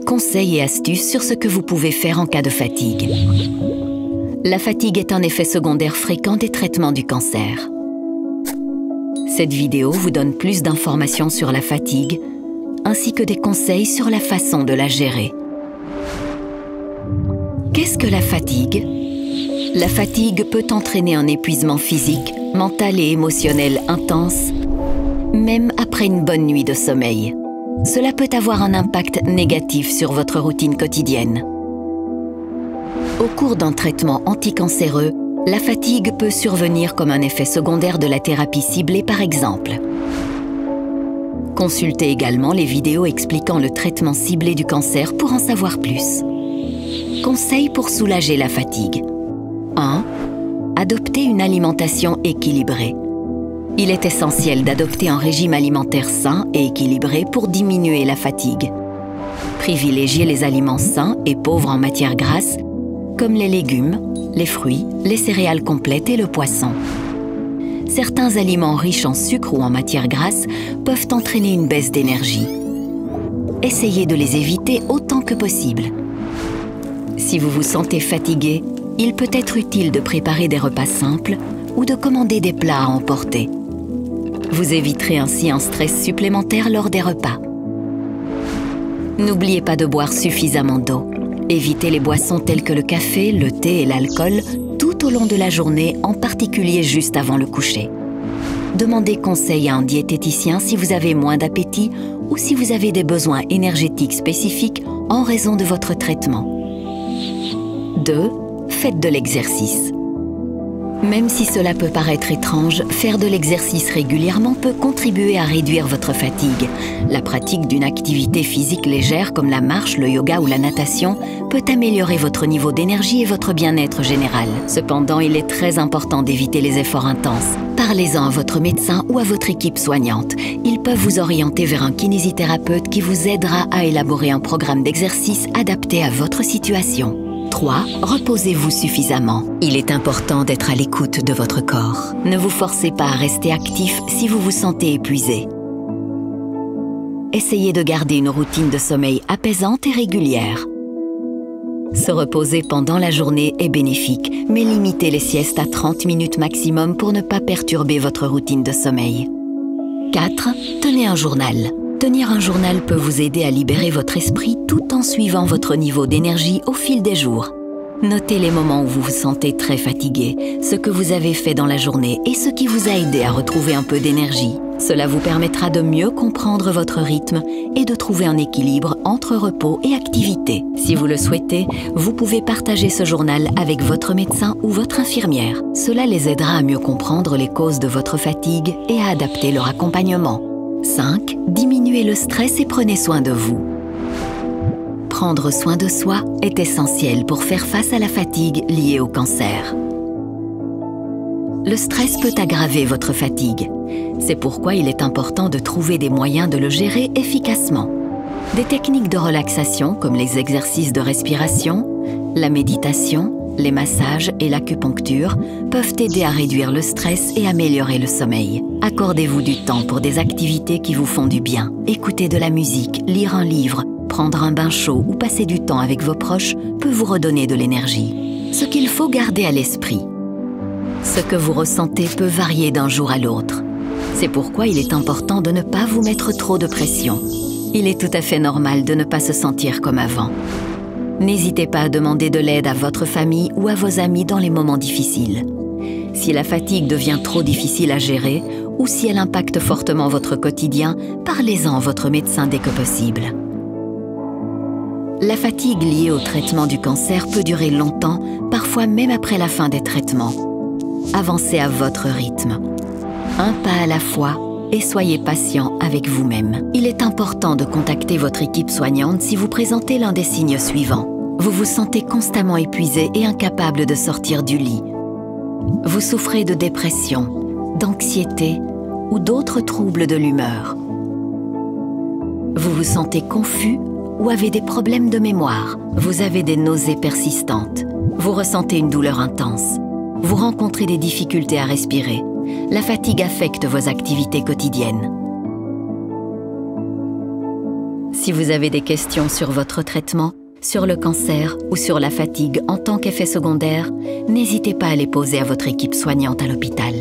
Conseils et astuces sur ce que vous pouvez faire en cas de fatigue. La fatigue est un effet secondaire fréquent des traitements du cancer. Cette vidéo vous donne plus d'informations sur la fatigue, ainsi que des conseils sur la façon de la gérer. Qu'est-ce que la fatigue? La fatigue peut entraîner un épuisement physique, mental et émotionnel intense, même après une bonne nuit de sommeil. Cela peut avoir un impact négatif sur votre routine quotidienne. Au cours d'un traitement anticancéreux, la fatigue peut survenir comme un effet secondaire de la thérapie ciblée par exemple. Consultez également les vidéos expliquant le traitement ciblé du cancer pour en savoir plus. Conseils pour soulager la fatigue. 1. Adopter une alimentation équilibrée. Il est essentiel d'adopter un régime alimentaire sain et équilibré pour diminuer la fatigue. Privilégiez les aliments sains et pauvres en matières grasses, comme les légumes, les fruits, les céréales complètes et le poisson. Certains aliments riches en sucre ou en matières grasses peuvent entraîner une baisse d'énergie. Essayez de les éviter autant que possible. Si vous vous sentez fatigué, il peut être utile de préparer des repas simples ou de commander des plats à emporter. Vous éviterez ainsi un stress supplémentaire lors des repas. N'oubliez pas de boire suffisamment d'eau. Évitez les boissons telles que le café, le thé et l'alcool tout au long de la journée, en particulier juste avant le coucher. Demandez conseil à un diététicien si vous avez moins d'appétit ou si vous avez des besoins énergétiques spécifiques en raison de votre traitement. 2. Faites de l'exercice. Même si cela peut paraître étrange, faire de l'exercice régulièrement peut contribuer à réduire votre fatigue. La pratique d'une activité physique légère comme la marche, le yoga ou la natation peut améliorer votre niveau d'énergie et votre bien-être général. Cependant, il est très important d'éviter les efforts intenses. Parlez-en à votre médecin ou à votre équipe soignante. Ils peuvent vous orienter vers un kinésithérapeute qui vous aidera à élaborer un programme d'exercice adapté à votre situation. 3. Reposez-vous suffisamment. Il est important d'être à l'écoute de votre corps. Ne vous forcez pas à rester actif si vous vous sentez épuisé. Essayez de garder une routine de sommeil apaisante et régulière. Se reposer pendant la journée est bénéfique, mais limitez les siestes à 30 minutes maximum pour ne pas perturber votre routine de sommeil. 4. Tenez un journal. Tenir un journal peut vous aider à libérer votre esprit tout en suivant votre niveau d'énergie au fil des jours. Notez les moments où vous vous sentez très fatigué, ce que vous avez fait dans la journée et ce qui vous a aidé à retrouver un peu d'énergie. Cela vous permettra de mieux comprendre votre rythme et de trouver un équilibre entre repos et activité. Si vous le souhaitez, vous pouvez partager ce journal avec votre médecin ou votre infirmière. Cela les aidera à mieux comprendre les causes de votre fatigue et à adapter leur accompagnement. 5. Diminuez le stress et prenez soin de vous. Prendre soin de soi est essentiel pour faire face à la fatigue liée au cancer. Le stress peut aggraver votre fatigue. C'est pourquoi il est important de trouver des moyens de le gérer efficacement. Des techniques de relaxation comme les exercices de respiration, la méditation, les massages et l'acupuncture peuvent aider à réduire le stress et améliorer le sommeil. Accordez-vous du temps pour des activités qui vous font du bien. Écouter de la musique, lire un livre, prendre un bain chaud ou passer du temps avec vos proches peut vous redonner de l'énergie. Ce qu'il faut garder à l'esprit. Ce que vous ressentez peut varier d'un jour à l'autre. C'est pourquoi il est important de ne pas vous mettre trop de pression. Il est tout à fait normal de ne pas se sentir comme avant. N'hésitez pas à demander de l'aide à votre famille ou à vos amis dans les moments difficiles. Si la fatigue devient trop difficile à gérer ou si elle impacte fortement votre quotidien, parlez-en à votre médecin dès que possible. La fatigue liée au traitement du cancer peut durer longtemps, parfois même après la fin des traitements. Avancez à votre rythme. Un pas à la fois et soyez patient avec vous-même. Il est important de contacter votre équipe soignante si vous présentez l'un des signes suivants. Vous vous sentez constamment épuisé et incapable de sortir du lit. Vous souffrez de dépression, d'anxiété ou d'autres troubles de l'humeur. Vous vous sentez confus ou avez des problèmes de mémoire. Vous avez des nausées persistantes. Vous ressentez une douleur intense. Vous rencontrez des difficultés à respirer. La fatigue affecte vos activités quotidiennes. Si vous avez des questions sur votre traitement, sur le cancer ou sur la fatigue en tant qu'effet secondaire, n'hésitez pas à les poser à votre équipe soignante à l'hôpital.